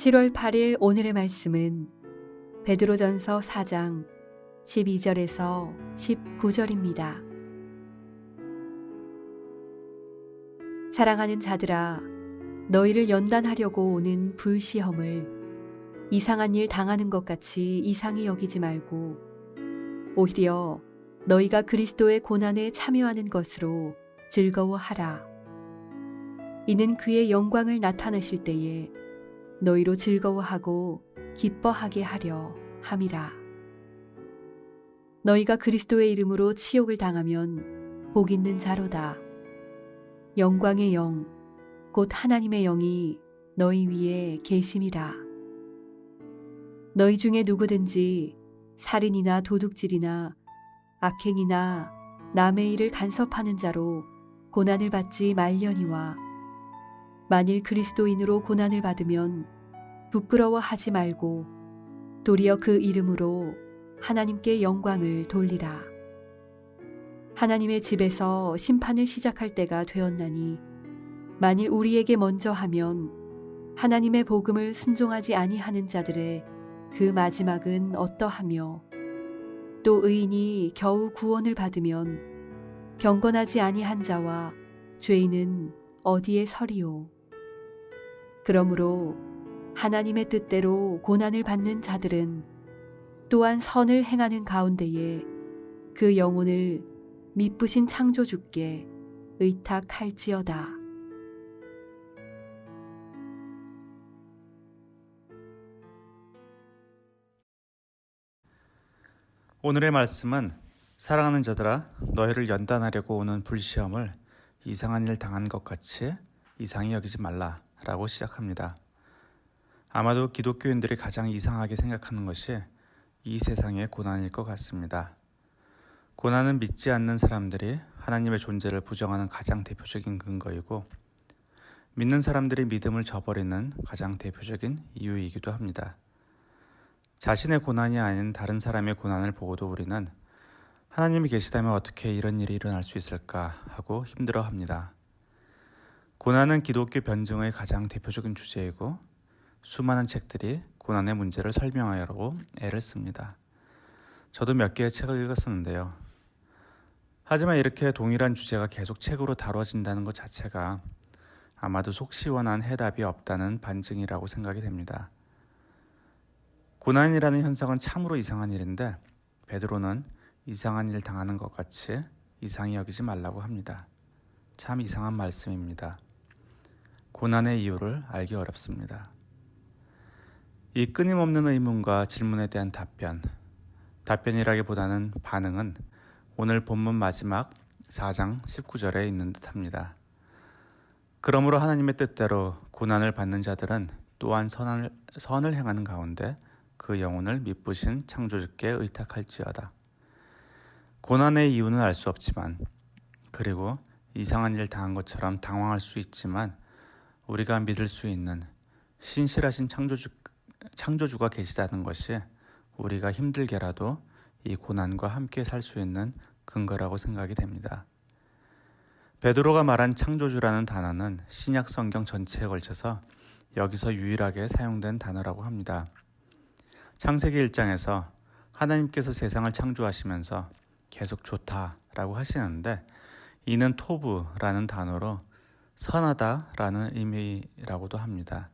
7월 8일 오늘의 말씀은 베드로전서 4장 12절에서 19절입니다. 사랑하는 자들아, 너희를 연단하려고 오는 불시험을 이상한 일 당하는 것 같이 이상히 여기지 말고 오히려 너희가 그리스도의 고난에 참여하는 것으로 즐거워하라. 이는 그의 영광을 나타내실 때에 너희로 즐거워하고 기뻐하게 하려 함이라. 너희가 그리스도의 이름으로 치욕을 당하면 복 있는 자로다. 영광의 영, 곧 하나님의 영이 너희 위에 계심이라. 너희 중에 누구든지 살인이나 도둑질이나 악행이나 남의 일을 간섭하는 자로 고난을 받지 말려니와 만일 그리스도인으로 고난을 받으면 부끄러워하지 말고 도리어 그 이름으로 하나님께 영광을 돌리라. 하나님의 집에서 심판을 시작할 때가 되었나니 만일 우리에게 먼저 하면 하나님의 복음을 순종하지 아니하는 자들의 그 마지막은 어떠하며 또 의인이 겨우 구원을 받으면 경건하지 아니한 자와 죄인은 어디에 서리요. 그러므로 하나님의 뜻대로 고난을 받는 자들은 또한 선을 행하는 가운데에 그 영혼을 미쁘신 창조주께 의탁할지어다. 오늘의 말씀은 사랑하는 자들아, 너희를 연단하려고 오는 불시험을 이상한 일 당한 것 같이 이상히 여기지 말라라고 시작합니다. 아마도 기독교인들이 가장 이상하게 생각하는 것이 이 세상의 고난일 것 같습니다. 고난은 믿지 않는 사람들이 하나님의 존재를 부정하는 가장 대표적인 근거이고 믿는 사람들이 믿음을 저버리는 가장 대표적인 이유이기도 합니다. 자신의 고난이 아닌 다른 사람의 고난을 보고도 우리는 하나님이 계시다면 어떻게 이런 일이 일어날 수 있을까 하고 힘들어합니다. 고난은 기독교 변증의 가장 대표적인 주제이고 수많은 책들이 고난의 문제를 설명하려고 애를 씁니다. 저도 몇 개의 책을 읽었었는데요. 하지만 이렇게 동일한 주제가 계속 책으로 다뤄진다는 것 자체가 아마도 속 시원한 해답이 없다는 반증이라고 생각이 됩니다. 고난이라는 현상은 참으로 이상한 일인데 베드로는 이상한 일 당하는 것 같이 이상히 여기지 말라고 합니다. 참 이상한 말씀입니다. 고난의 이유를 알기 어렵습니다. 이 끊임없는 의문과 질문에 대한 답변이라기보다는 반응은 오늘 본문 마지막 4장 19절에 있는 듯합니다. 그러므로 하나님의 뜻대로 고난을 받는 자들은 또한 선을 행하는 가운데 그 영혼을 미쁘신 창조주께 의탁할지어다. 고난의 이유는 알 수 없지만 그리고 이상한 일 당한 것처럼 당황할 수 있지만 우리가 믿을 수 있는 신실하신 창조주가 계시다는 것이 우리가 힘들게라도 이 고난과 함께 살 수 있는 근거라고 생각이 됩니다. 베드로가 말한 창조주라는 단어는 신약 성경 전체에 걸쳐서 여기서 유일하게 사용된 단어라고 합니다. 창세기 1장에서 하나님께서 세상을 창조하시면서 계속 좋다라고 하시는데 이는 토브라는 단어로 선하다라는 의미라고도 합니다.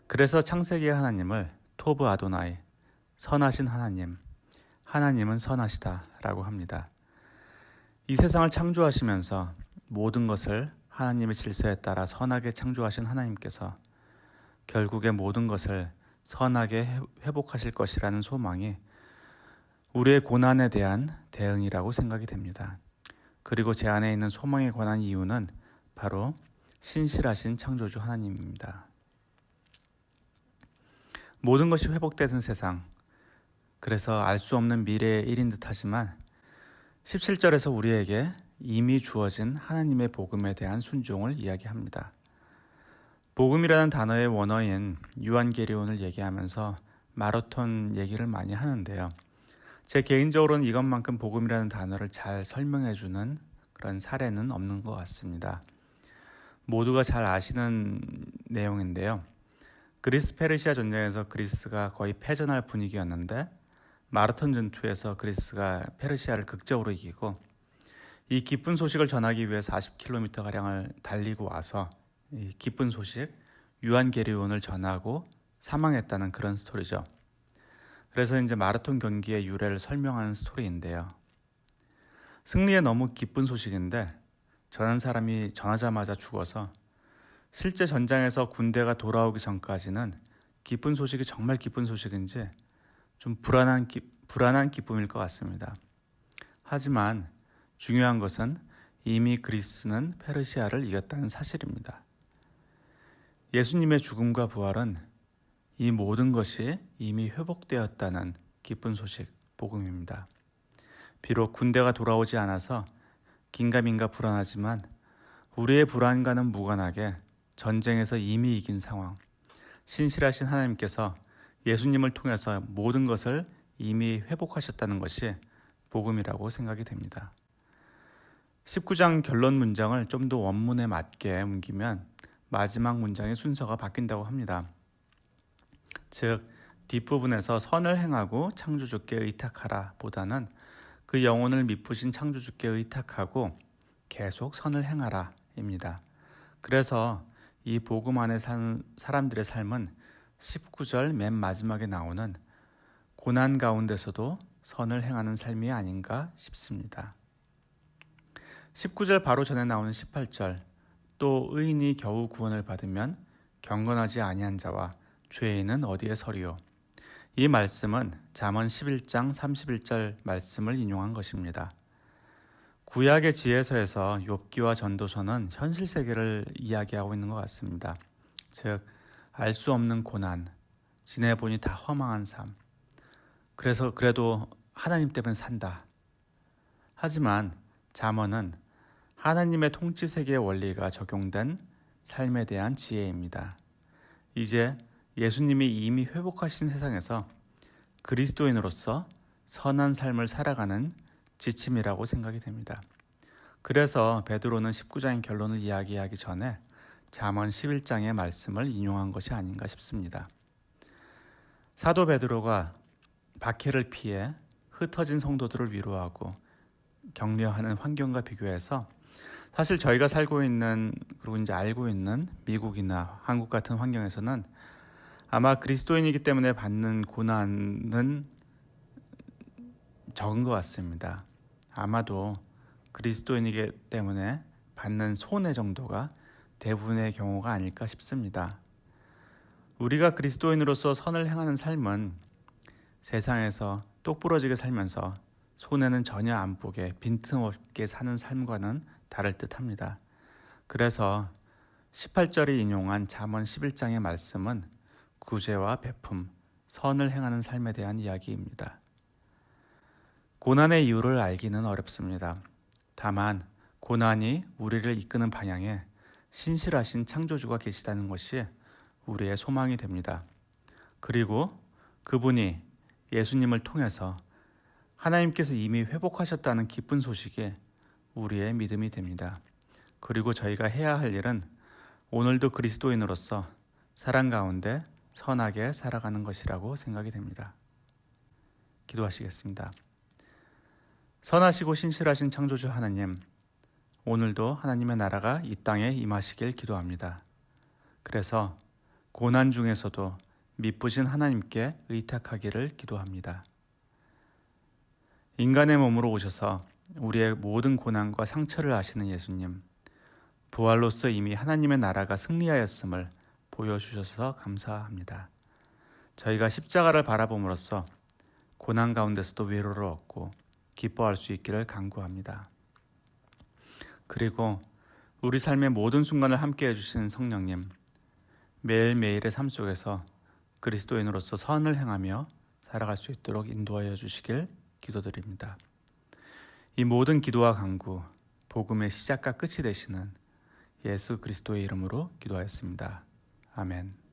그래서 창세기의 하나님을 토브 아도나이, 선하신 하나님, 하나님은 선하시다라고 합니다. 이 세상을 창조하시면서 모든 것을 하나님의 질서에 따라 선하게 창조하신 하나님께서 결국에 모든 것을 선하게 회복하실 것이라는 소망이 우리의 고난에 대한 대응이라고 생각이 됩니다. 그리고 제 안에 있는 소망에 관한 이유는 바로 신실하신 창조주 하나님입니다. 모든 것이 회복되는 세상, 그래서 알 수 없는 미래의 일인 듯하지만 17절에서 우리에게 이미 주어진 하나님의 복음에 대한 순종을 이야기합니다. 복음이라는 단어의 원어인 유한게리온을 얘기하면서 마라톤 얘기를 많이 하는데요. 제 개인적으로는 이것만큼 복음이라는 단어를 잘 설명해주는 그런 사례는 없는 것 같습니다. 모두가 잘 아시는 내용인데요. 그리스 페르시아 전쟁에서 그리스가 거의 패전할 분위기였는데 마라톤 전투에서 그리스가 페르시아를 극적으로 이기고 이 기쁜 소식을 전하기 위해 40km 가량을 달리고 와서 이 기쁜 소식 유한계리온을 전하고 사망했다는 그런 스토리죠. 그래서 이제 마라톤 경기의 유래를 설명하는 스토리인데요. 승리에 너무 기쁜 소식인데 전한 사람이 전하자마자 죽어서 실제 전장에서 군대가 돌아오기 전까지는 기쁜 소식이 정말 기쁜 소식인지 좀 불안한 기쁨일 것 같습니다. 하지만 중요한 것은 이미 그리스는 페르시아를 이겼다는 사실입니다. 예수님의 죽음과 부활은 이 모든 것이 이미 회복되었다는 기쁜 소식, 복음입니다. 비록 군대가 돌아오지 않아서 긴가민가 불안하지만 우리의 불안과는 무관하게 전쟁에서 이미 이긴 상황, 신실하신 하나님께서 예수님을 통해서 모든 것을 이미 회복하셨다는 것이 복음이라고 생각이 됩니다. 19장 결론 문장을 좀 더 원문에 맞게 옮기면 마지막 문장의 순서가 바뀐다고 합니다. 즉 뒷부분에서 선을 행하고 창조주께 의탁하라 보다는 그 영혼을 미쁘신 창조주께 의탁하고 계속 선을 행하라 입니다. 그래서 이 복음 안에 사는 사람들의 삶은 19절 맨 마지막에 나오는 고난 가운데서도 선을 행하는 삶이 아닌가 싶습니다. 19절 바로 전에 나오는 18절 또 의인이 겨우 구원을 받으면 경건하지 아니한 자와 죄인은 어디에 서리요. 이 말씀은 잠언 11장 31절 말씀을 인용한 것입니다. 구약의 지혜서에서 욥기와 전도서는 현실 세계를 이야기하고 있는 것 같습니다. 즉 알 수 없는 고난, 지내보니 다 허망한 삶. 그래도 하나님 때문에 산다. 하지만 잠언은 하나님의 통치 세계의 원리가 적용된 삶에 대한 지혜입니다. 이제 예수님이 이미 회복하신 세상에서 그리스도인으로서 선한 삶을 살아가는 지침이라고 생각이 됩니다. 그래서 베드로는 19장의 결론을 이야기하기 전에 잠언 11장의 말씀을 인용한 것이 아닌가 싶습니다. 사도 베드로가 박해를 피해 흩어진 성도들을 위로하고 격려하는 환경과 비교해서 사실 저희가 살고 있는 그리고 이제 알고 있는 미국이나 한국 같은 환경에서는 아마 그리스도인이기 때문에 받는 고난은 적은 것 같습니다. 아마도 그리스도인이기 때문에 받는 손해 정도가 대부분의 경우가 아닐까 싶습니다. 우리가 그리스도인으로서 선을 행하는 삶은 세상에서 똑부러지게 살면서 손해는 전혀 안 보게 빈틈없게 사는 삶과는 다를 듯합니다. 그래서 18절이 인용한 잠언 11장의 말씀은 구제와 베품, 선을 행하는 삶에 대한 이야기입니다. 고난의 이유를 알기는 어렵습니다. 다만 고난이 우리를 이끄는 방향에 신실하신 창조주가 계시다는 것이 우리의 소망이 됩니다. 그리고 그분이 예수님을 통해서 하나님께서 이미 회복하셨다는 기쁜 소식이 우리의 믿음이 됩니다. 그리고 저희가 해야 할 일은 오늘도 그리스도인으로서 사랑 가운데 선하게 살아가는 것이라고 생각이 됩니다. 기도하시겠습니다. 선하시고 신실하신 창조주 하나님, 오늘도 하나님의 나라가 이 땅에 임하시길 기도합니다. 그래서 고난 중에서도 미쁘신 하나님께 의탁하기를 기도합니다. 인간의 몸으로 오셔서 우리의 모든 고난과 상처를 아시는 예수님, 부활로서 이미 하나님의 나라가 승리하였음을 보여주셔서 감사합니다. 저희가 십자가를 바라봄으로써 고난 가운데서도 위로를 얻고 기뻐할 수 있기를 간구합니다. 그리고 우리 삶의 모든 순간을 함께 해주시는 성령님, 매일매일의 삶 속에서 그리스도인으로서 선을 행하며 살아갈 수 있도록 인도하여 주시길 기도드립니다. 이 모든 기도와 간구, 복음의 시작과 끝이 되시는 예수 그리스도의 이름으로 기도하였습니다. 아멘.